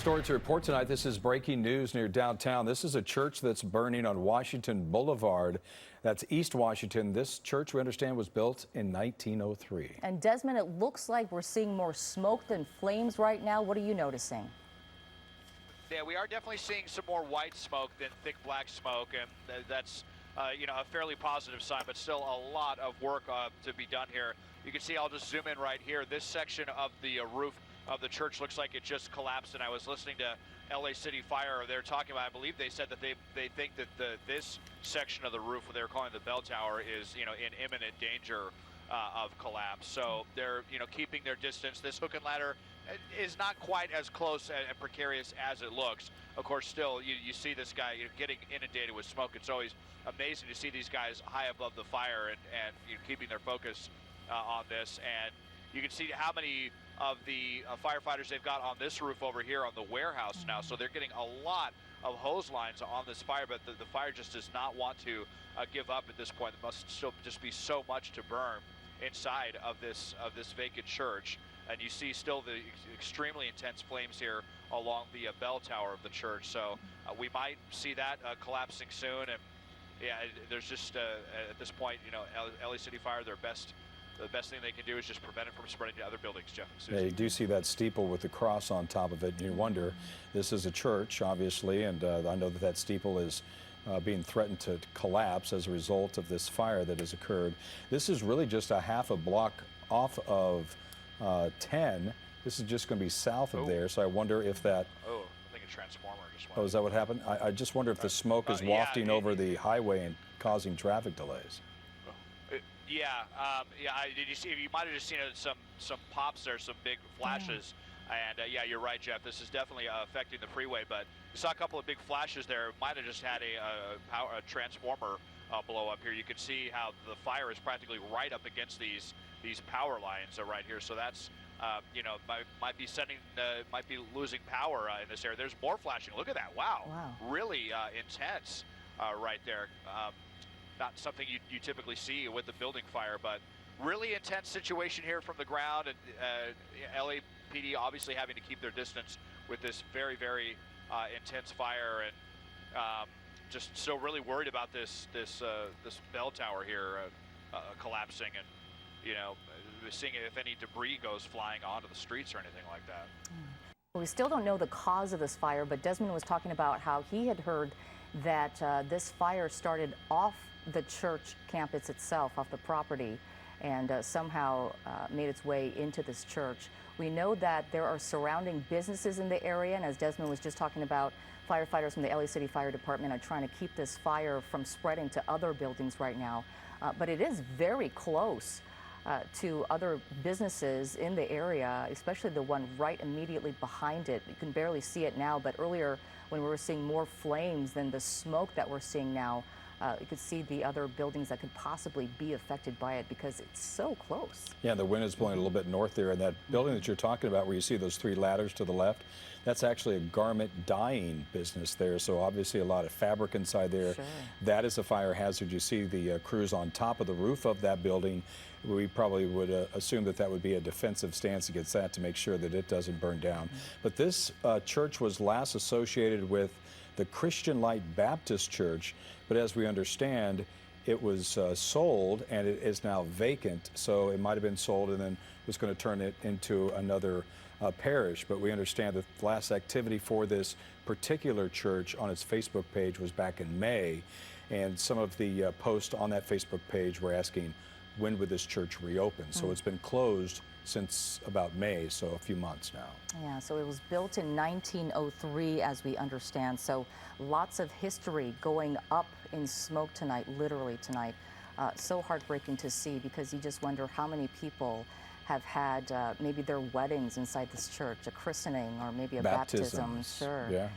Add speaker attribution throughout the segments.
Speaker 1: story to report tonight. This is breaking news near downtown. This is a church that's burning on Washington Boulevard. That's East Washington. This church, we understand, was built in 1903.
Speaker 2: And Desmond, it looks like we're seeing more smoke than flames right now. What are you noticing?
Speaker 3: Yeah, we are definitely seeing some more white smoke than thick black smoke, and that's a fairly positive sign, but still a lot of work to be done here. You can see, I'll just zoom in right here. This section of the roof of the church looks like it just collapsed, and I was listening to LA City Fire. They're talking about, I believe they said that they think that this section of the roof, what they're calling the bell tower, is in imminent danger of collapse. So they're keeping their distance. This hook and ladder is not quite as close and precarious as it looks. Of course, still you see this guy getting inundated with smoke. It's always amazing to see these guys high above the fire and keeping their focus on this. And you can see how many of the firefighters they've got on this roof over here on the warehouse now. So they're getting a lot of hose lines on this fire, but the fire just does not want to give up at this point. There must still just be so much to burn inside of this vacant church. And you see still the extremely intense flames here along the bell tower of the church. So we might see that collapsing soon. And yeah, there's just at this point, LA City Fire, the best thing they can do is just prevent it from spreading to other buildings, Jeff and Susan.
Speaker 1: Yeah, you do see that steeple with the cross on top of it, and you wonder, this is a church, obviously, and I know that steeple is being threatened to collapse as a result of this fire that has occurred. This is really just a half a block off of 10. This is just going to be south of there, so I wonder if that...
Speaker 3: Oh, I think a transformer just went.
Speaker 1: Oh, is that what happened? I just wonder if the smoke is wafting over the highway and causing traffic delays.
Speaker 3: Did you see? You might have just seen some pops there, some big flashes, and yeah, you're right, Jeff. This is definitely affecting the freeway. But you saw a couple of big flashes there. Might have just had a transformer blow up here. You can see how the fire is practically right up against these power lines right here. So that's might be losing power in this area. There's more flashing. Look at that! Wow. Really intense right there. Not something you typically see with the building fire, but really intense situation here from the ground, and LAPD obviously having to keep their distance with this very, very intense fire, and just still really worried about this bell tower here collapsing, and seeing if any debris goes flying onto the streets or anything like that.
Speaker 2: We still don't know the cause of this fire, but Desmond was talking about how he had heard that this fire started off the church campus itself, off the property, and somehow made its way into this church. We know that there are surrounding businesses in the area, and as Desmond was just talking about, firefighters from the LA City Fire Department are trying to keep this fire from spreading to other buildings right now. But it is very close to other businesses in the area, especially the one right immediately behind it. You can barely see it now, but earlier when we were seeing more flames than the smoke that we're seeing now, you could see the other buildings that could possibly be affected by it because it's so close. Yeah, the wind is blowing a little bit north there, and that building that you're talking about where you see those 3 ladders to the left, that's actually a garment dyeing business there, so obviously a lot of fabric inside there. Sure. That is a fire hazard. You see the crews on top of the roof of that building. We probably would assume that would be a defensive stance against that to make sure that it doesn't burn down. But this church was last associated with the Christian Light Baptist Church, but as we understand, it was sold and it is now vacant, so it might have been sold and then was going to turn it into another parish. But we understand that the last activity for this particular church on its Facebook page was back in May, and some of the posts on that Facebook page were asking, when would this church reopen? So it's been closed since about May, so a few months now. Yeah, so it was built in 1903, as we understand. So lots of history going up in smoke tonight, literally tonight. So heartbreaking to see, because you just wonder how many people have had maybe their weddings inside this church, a christening or maybe a baptism. Sure. Yeah.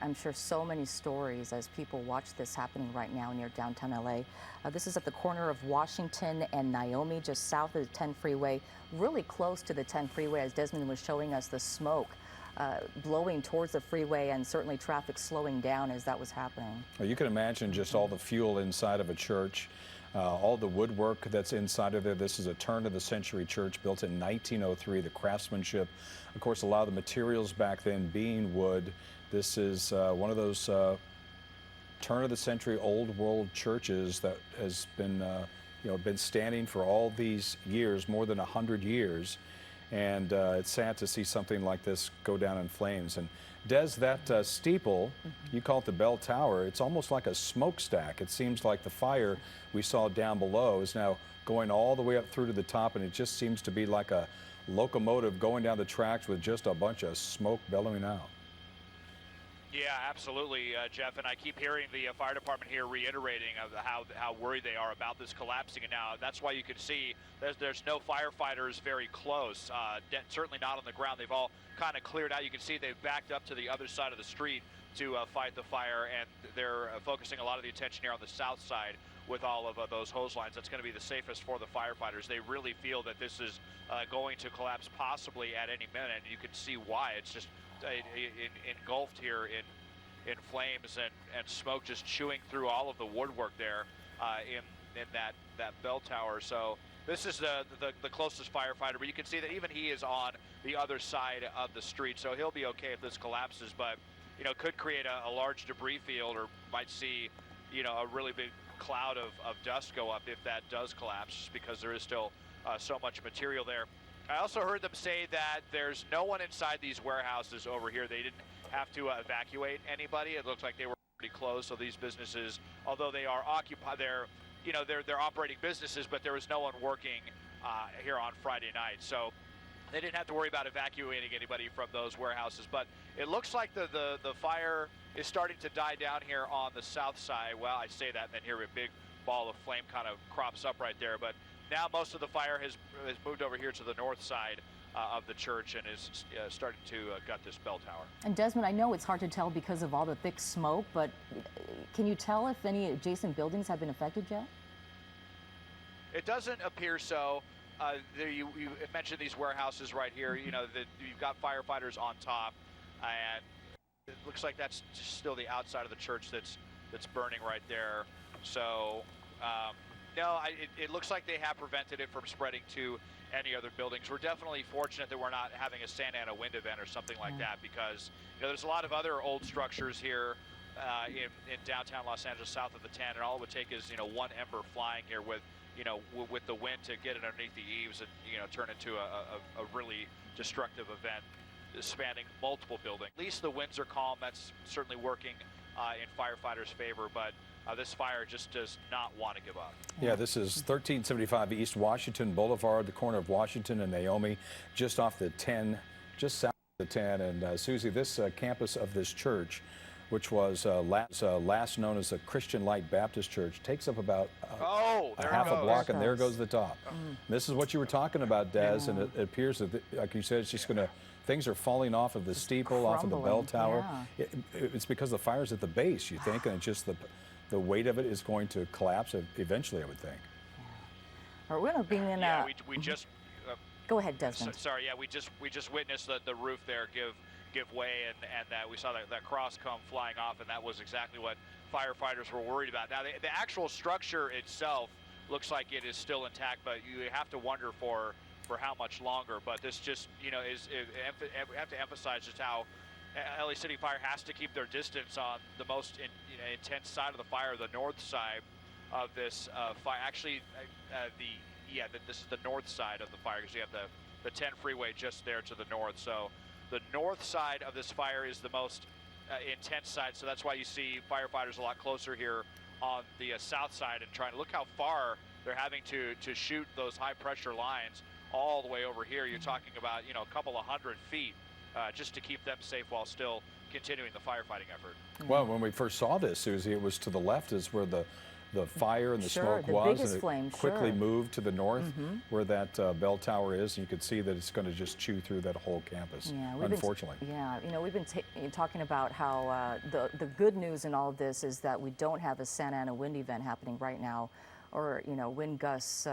Speaker 2: I'm sure so many stories as people watch this happening right now near downtown LA. This is at the corner of Washington and Naomi, just south of the 10 freeway, really close to the 10 freeway, as Desmond was showing us the smoke blowing towards the freeway, and certainly traffic slowing down as that was happening.
Speaker 1: Well, you can imagine just all the fuel inside of a church. all the woodwork that's inside of there. This is a turn-of-the-century church built in 1903. The craftsmanship, of course, a lot of the materials back then being wood. This is one of those turn-of-the-century old world churches that has been, been standing for all these years, more than 100 years. And it's sad to see something like this go down in flames. And Des, that steeple, you call it the bell tower, it's almost like a smokestack. It seems like the fire we saw down below is now going all the way up through to the top, and it just seems to be like a locomotive going down the tracks with just a bunch of smoke bellowing out.
Speaker 3: Yeah, absolutely, Jeff. And I keep hearing the fire department here reiterating of how worried they are about this collapsing. And now that's why you can see there's no firefighters very close, certainly not on the ground. They've all kind of cleared out. You can see they've backed up to the other side of the street to fight the fire, and they're focusing a lot of the attention here on the south side with all of those hose lines. That's going to be the safest for the firefighters. They really feel that this is going to collapse possibly at any minute, and you can see why. It's just engulfed here in flames and smoke just chewing through all of the woodwork there in that bell tower. So this is the closest firefighter, but you can see that even he is on the other side of the street, so he'll be okay if this collapses, but could create a large debris field, or might see a really big cloud of dust go up if that does collapse, just because there is still so much material there. I also heard them say that there's no one inside these warehouses over here. They didn't have to evacuate anybody. It looked like they were pretty closed. So these businesses, although they are occupied, they're operating businesses, but there was no one working here on Friday night. So they didn't have to worry about evacuating anybody from those warehouses. But it looks like the fire is starting to die down here on the south side. Well, I say that, and then here a big ball of flame kind of crops up right there. But now most of the fire has moved over here to the north side of the church and is starting to gut this bell tower.
Speaker 2: And Desmond, I know it's hard to tell because of all the thick smoke, but can you tell if any adjacent buildings have been affected yet?
Speaker 3: It doesn't appear so. You mentioned these warehouses right here. You've got firefighters on top, and it looks like that's still the outside of the church that's burning right there. So. No, it looks like they have prevented it from spreading to any other buildings. We're definitely fortunate that we're not having a Santa Ana wind event or something like that, because there's a lot of other old structures here in downtown Los Angeles, south of the 10, and all it would take is one ember flying here with with the wind to get it underneath the eaves and turn into a really destructive event spanning multiple buildings. At least the winds are calm. That's certainly working in firefighters' favor, but this fire just does not want to give up.
Speaker 1: Yeah, this is 1375 East Washington Boulevard, the corner of Washington and Naomi, just off the 10, just south of the 10. And Susie, this campus of this church, which was last known as the Christian Light Baptist Church, takes up about a half a block, and there goes the top. This is what you were talking about, Des, and it appears that, like you said, it's just going to, things are falling off of the steeple, off of the bell tower.
Speaker 2: Yeah.
Speaker 1: It's because the fire's at the base, you think, and it's just the weight of it is going to collapse eventually, I would think.
Speaker 2: All right, we're going to bring in.
Speaker 3: Yeah, we just.
Speaker 2: Go ahead, Desmond.
Speaker 3: Sorry, yeah, we just witnessed the roof there give way, and that we saw that cross come flying off, and that was exactly what firefighters were worried about. Now, the actual structure itself looks like it is still intact, but you have to wonder for how much longer. But this just we have to emphasize just how LA City Fire has to keep their distance on the most intense side of the fire, the north side of this fire. Actually, this is the north side of the fire, because you have the 10 freeway just there to the north. So the north side of this fire is the most intense side. So that's why you see firefighters a lot closer here on the south side and trying to look how far they're having to shoot those high pressure lines all the way over here. You're talking about a couple of 100 feet. Just to keep them safe while still continuing the firefighting effort.
Speaker 1: Well, when we first saw this, Susie, it was to the left is where the fire and the smoke
Speaker 2: the
Speaker 1: was,
Speaker 2: biggest
Speaker 1: and it
Speaker 2: flame,
Speaker 1: quickly moved to the north where that bell tower is, and you could see that it's going to just chew through that whole campus, unfortunately.
Speaker 2: We've been talking about how the good news in all of this is that we don't have a Santa Ana wind event happening right now, or wind gusts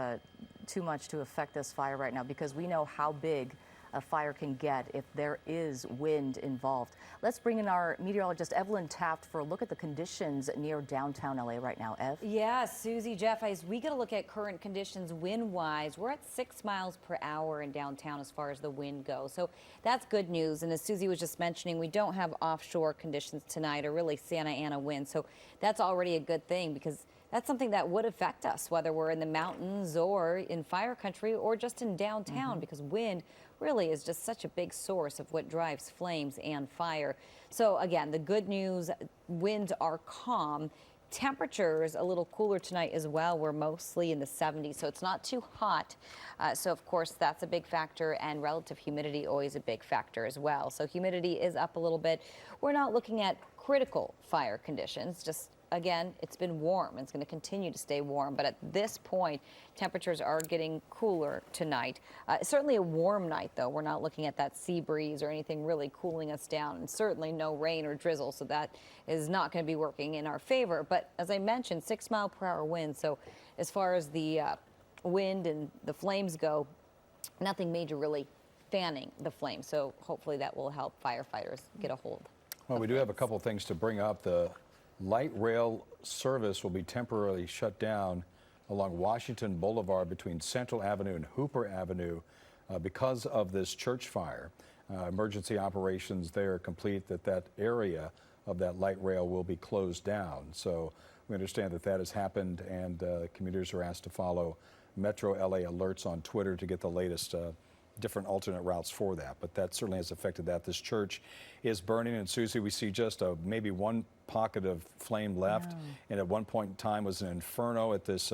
Speaker 2: too much to affect this fire right now, because we know how big a fire can get if there is wind involved. Let's bring in our meteorologist Evelyn Taft for a look at the conditions near downtown LA right now. Ev?
Speaker 4: Yeah, Susie, Jeff, as we get a look at current conditions wind-wise, we're at 6 miles per hour in downtown as far as the wind goes. So that's good news. And as Susie was just mentioning, we don't have offshore conditions tonight or really Santa Ana wind. So that's already a good thing because that's something that would affect us, whether we're in the mountains or in fire country or just in downtown, because wind really is just such a big source of what drives flames and fire. So again, the good news, winds are calm. Temperatures a little cooler tonight as well. We're mostly in the 70s, so it's not too hot. So of course that's a big factor, and relative humidity always a big factor as well. So humidity is up a little bit. We're not looking at critical fire conditions, just again, it's been warm. It's going to continue to stay warm, but at this point, temperatures are getting cooler tonight. Certainly a warm night, though. We're not looking at that sea breeze or anything really cooling us down, and certainly no rain or drizzle, so that is not going to be working in our favor. But as I mentioned, 6 mile per hour wind, so as far as the wind and the flames go, nothing major really fanning the flames, so hopefully that will help firefighters get a hold.
Speaker 1: Well, we do have a couple of things to bring up. The light rail service will be temporarily shut down along Washington Boulevard between Central Avenue and Hooper Avenue because of this church fire. Emergency operations there complete that area of that light rail will be closed down. So we understand that has happened, and commuters are asked to follow Metro LA alerts on Twitter to get the latest different alternate routes for that, but that certainly has affected that. This church is burning, and Susie, we see just maybe one pocket of flame left, and at one point in time was an inferno at this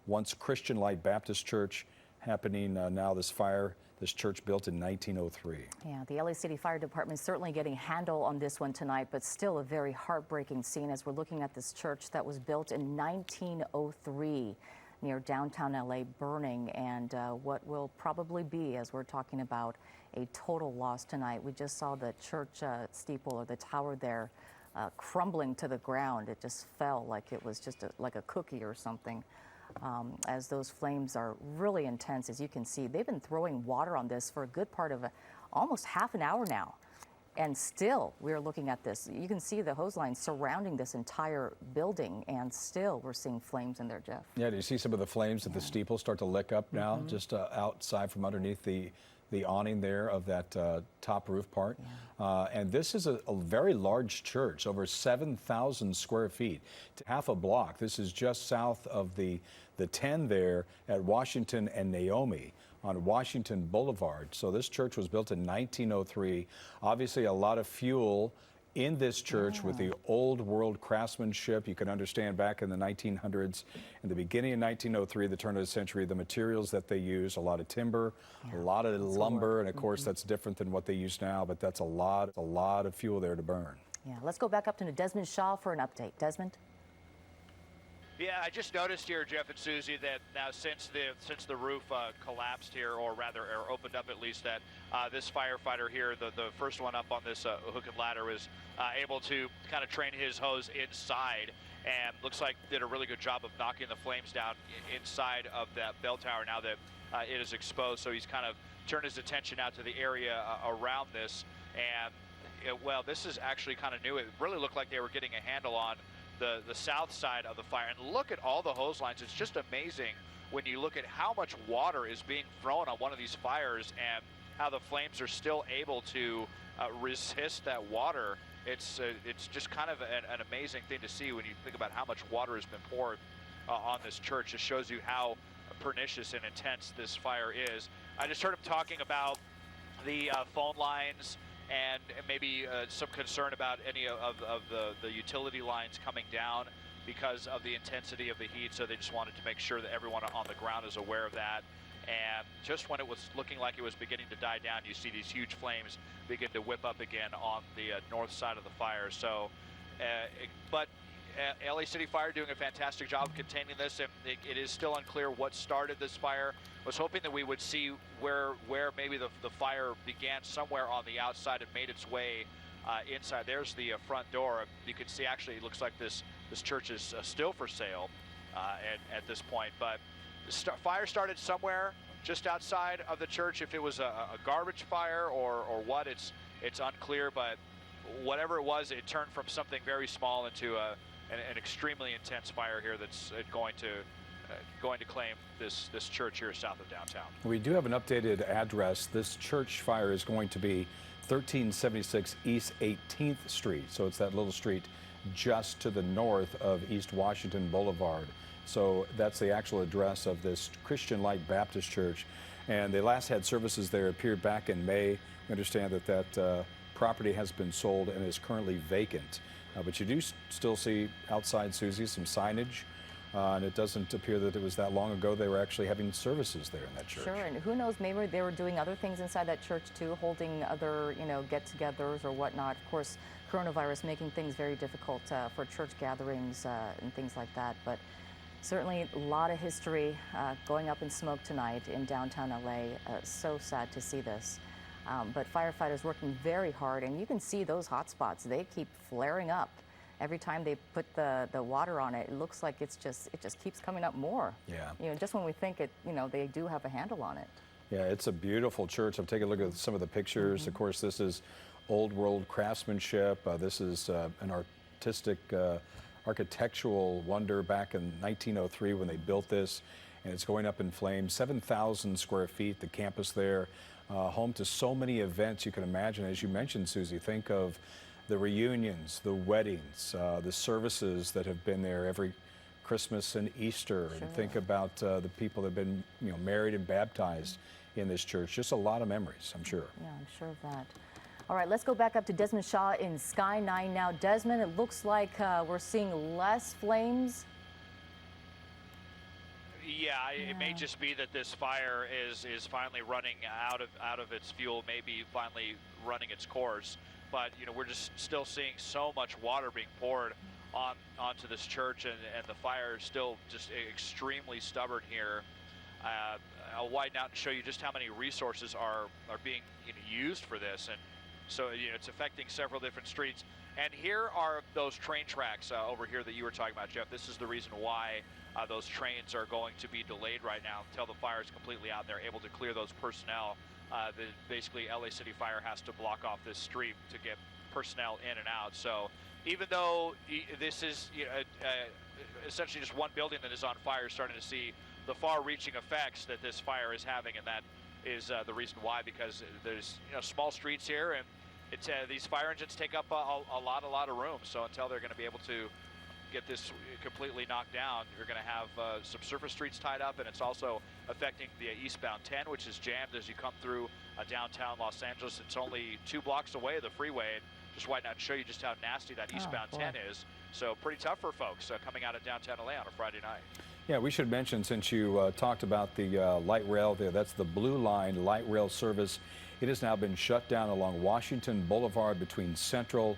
Speaker 1: once Christian Light Baptist Church happening now. This church built in 1903. Yeah,
Speaker 2: the LA City Fire Department is certainly getting a handle on this one tonight, but still a very heartbreaking scene as we're looking at this church that was built in 1903. Near downtown LA burning, and what will probably be, as we're talking about, a total loss tonight. We just saw the church steeple or the tower there crumbling to the ground. It just fell like it was just like a cookie or something. As those flames are really intense, as you can see, they've been throwing water on this for a good part of almost half an hour now. And still, we're looking at this. You can see the hose lines surrounding this entire building, and still we're seeing flames in there, Jeff. Yeah,
Speaker 1: do you see some of the flames at the steeple start to lick up now, just outside from underneath the awning there of that top roof part? And this is a very large church, over 7,000 square feet, half a block. This is just south of the 10 there at Washington and Naomi on Washington Boulevard. So this church was built in 1903. Obviously a lot of fuel in this church with the old world craftsmanship. You can understand back in the 1900s, in the beginning of 1903, the turn of the century, the materials that they used, a lot of timber, a lot of lumber, and of course that's different than what they use now, but that's a lot of fuel there to burn.
Speaker 2: Yeah, let's go back up to Desmond Shaw for an update. Desmond?
Speaker 3: Yeah, I just noticed here, Jeff and Susie, that now since the roof collapsed here, or rather opened up at least, that this firefighter here, the first one up on this hook and ladder, was able to kind of train his hose inside, and looks like did a really good job of knocking the flames down inside of that bell tower now that it is exposed. So he's kind of turned his attention out to the area around this, and well, this is actually kind of new. It really looked like they were getting a handle on the south side of the fire. And look at all the hose lines. It's just amazing when you look at how much water is being thrown on one of these fires and how the flames are still able to resist that water. It's just kind of an amazing thing to see when you think about how much water has been poured on this church. It shows you how pernicious and intense this fire is. I just heard him talking about the phone lines and maybe some concern about any of the utility lines coming down because of the intensity of the heat. So they just wanted to make sure that everyone on the ground is aware of that. And just when it was looking like it was beginning to die down, you see these huge flames begin to whip up again on the north side of the fire. So, but LA City Fire doing a fantastic job of containing this, and it is still unclear what started this fire. I was hoping that we would see where maybe the fire began somewhere on the outside and made its way inside. There's the front door. You can see actually it looks like this church is still for sale at this point. But the fire started somewhere just outside of the church. If it was a garbage fire or what, it's unclear, but whatever it was, it turned from something very small into an extremely intense fire here that's going to claim this church here south of downtown.
Speaker 1: We do have an updated address. This church fire is going to be 1376 East 18th Street. So it's that little street just to the north of East Washington Boulevard. So that's the actual address of this Christian Light Baptist Church. And they last had services there, appeared back in May. We understand that property has been sold and is currently vacant. But you do still see outside, Susie, some signage. And it doesn't appear that it was that long ago they were actually having services there in that church.
Speaker 2: Sure, and who knows, maybe they were doing other things inside that church too, holding other, get-togethers or whatnot. Of course, coronavirus making things very difficult for church gatherings and things like that. But certainly a lot of history going up in smoke tonight in downtown LA. So sad to see this. But firefighters working very hard, and you can see those hot spots. They keep flaring up. Every time they put the water on it, it looks like it just keeps coming up more.
Speaker 1: Yeah.
Speaker 2: Just when we think they do have a handle on it.
Speaker 1: Yeah, it's a beautiful church. I've taken a look at some of the pictures.
Speaker 2: Mm-hmm.
Speaker 1: Of course, this is old world craftsmanship. This is an artistic, architectural wonder back in 1903 when they built this, and it's going up in flames. 7,000 square feet, the campus there, home to so many events you can imagine. As you mentioned, Susie, think of the reunions, the weddings, the services that have been there every Christmas and Easter.
Speaker 2: Sure.
Speaker 1: And think about the people that have been married and baptized in this church. Just a lot of memories, I'm sure.
Speaker 2: Yeah, I'm sure of that. All right, let's go back up to Desmond Shaw in Sky 9 now. Desmond, it looks like we're seeing less flames.
Speaker 3: Yeah, it may just be that this fire is finally running out of its fuel, maybe finally running its course. But we're just still seeing so much water being poured onto this church, and the fire is still just extremely stubborn here. I'll widen out and show you just how many resources are being used for this, and so it's affecting several different streets. And here are those train tracks over here that you were talking about, Jeff. This is the reason why those trains are going to be delayed right now until the fire is completely out and they're able to clear those personnel. Basically, LA City Fire has to block off this street to get personnel in and out. So even though this is essentially just one building that is on fire, starting to see the far-reaching effects that this fire is having, and that is the reason why, because there's small streets here, and it's these fire engines take up a lot of room. So until they're going to be able to get this completely knocked down, you're going to have some surface streets tied up, and it's also affecting the eastbound 10, which is jammed as you come through downtown Los Angeles. It's only 2 blocks away of the freeway, and just widen out and show you just how nasty that eastbound 10 is. So pretty tough for folks coming out of downtown LA on a Friday night.
Speaker 1: Yeah, we should mention, since you talked about the light rail there, that's the Blue Line light rail service. It has now been shut down along Washington Boulevard between Central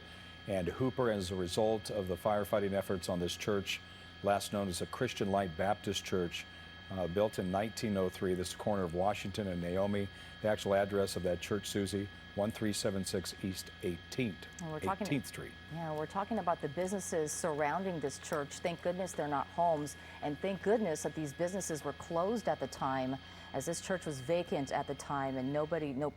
Speaker 1: and Hooper as a result of the firefighting efforts on this church, last known as a Christian Light Baptist Church, built in 1903. This is the corner of Washington and Naomi. The actual address of that church, Susie, 1376 East 18th Street.
Speaker 2: Yeah, we're talking about the businesses surrounding this church. Thank goodness they're not homes, and thank goodness that these businesses were closed at the time, as this church was vacant at the time, and no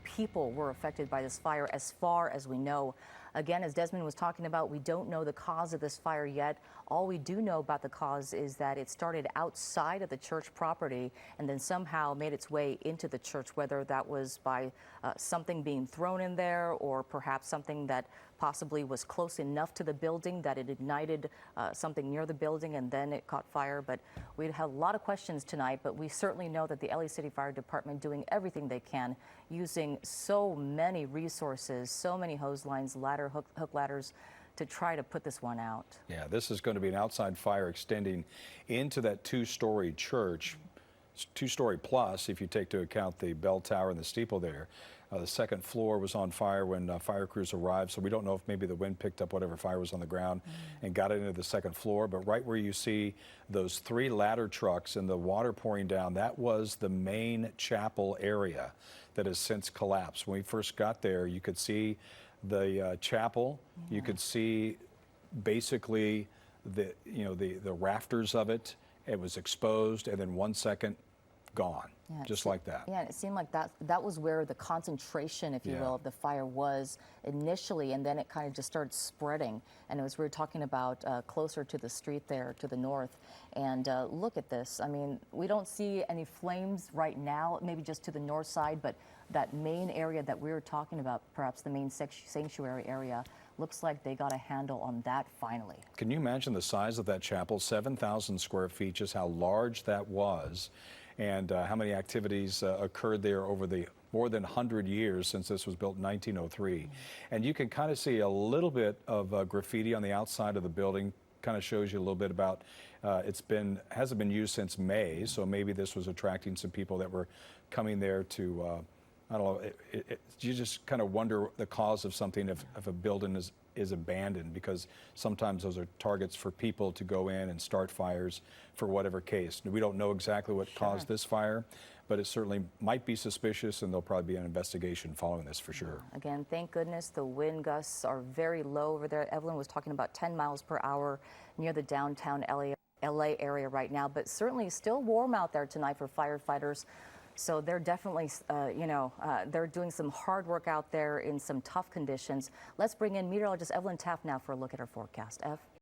Speaker 2: people were affected by this fire as far as we know. Again, as Desmond was talking about, we don't know the cause of this fire yet. All we do know about the cause is that it started outside of the church property and then somehow made its way into the church, whether that was by something being thrown in there or perhaps something that possibly was close enough to the building that it ignited something near the building and then it caught fire. But we had a lot of questions tonight, but we certainly know that the LA City Fire Department doing everything they can, using so many resources, so many hose lines, hook ladders, to try to put this one out.
Speaker 1: Yeah, this is going to be an outside fire extending into that 2-story church, 2-story plus if you take into account the bell tower and the steeple there. The second floor was on fire when fire crews arrived, so we don't know if maybe the wind picked up whatever fire was on the ground and got it into the second floor. But right where you see those 3 ladder trucks and the water pouring down, that was the main chapel area that has since collapsed. When we first got there, you could see the chapel. You could see basically the rafters of it. It was exposed, and then 1 second gone,
Speaker 2: Yeah,
Speaker 1: just like that.
Speaker 2: Yeah, and it seemed like that was where the concentration, if you will, of the fire was initially, and then it kind of just started spreading. And it was, we were talking about closer to the street there to the north. And look at this. I mean, we don't see any flames right now, maybe just to the north side, but that main area that we were talking about, perhaps the main sanctuary area, looks like they got a handle on that finally.
Speaker 1: Can you imagine the size of that chapel? 7,000 square feet, just how large that was, and how many activities occurred there over the more than 100 years since this was built in 1903. And you can kind of see a little bit of graffiti on the outside of the building. Kind of shows you a little bit about hasn't been used since May, so maybe this was attracting some people that were coming there to I don't know, you just kind of wonder the cause of something if a building is abandoned, because sometimes those are targets for people to go in and start fires for whatever case. We don't know exactly what caused this fire, but it certainly might be suspicious, and there'll probably be an investigation following this for sure.
Speaker 2: Again, thank goodness the wind gusts are very low over there. Evelyn was talking about 10 miles per hour near the downtown LA area right now, but certainly still warm out there tonight for firefighters. So they're definitely, they're doing some hard work out there in some tough conditions. Let's bring in meteorologist Evelyn Taft now for a look at our forecast. Ev?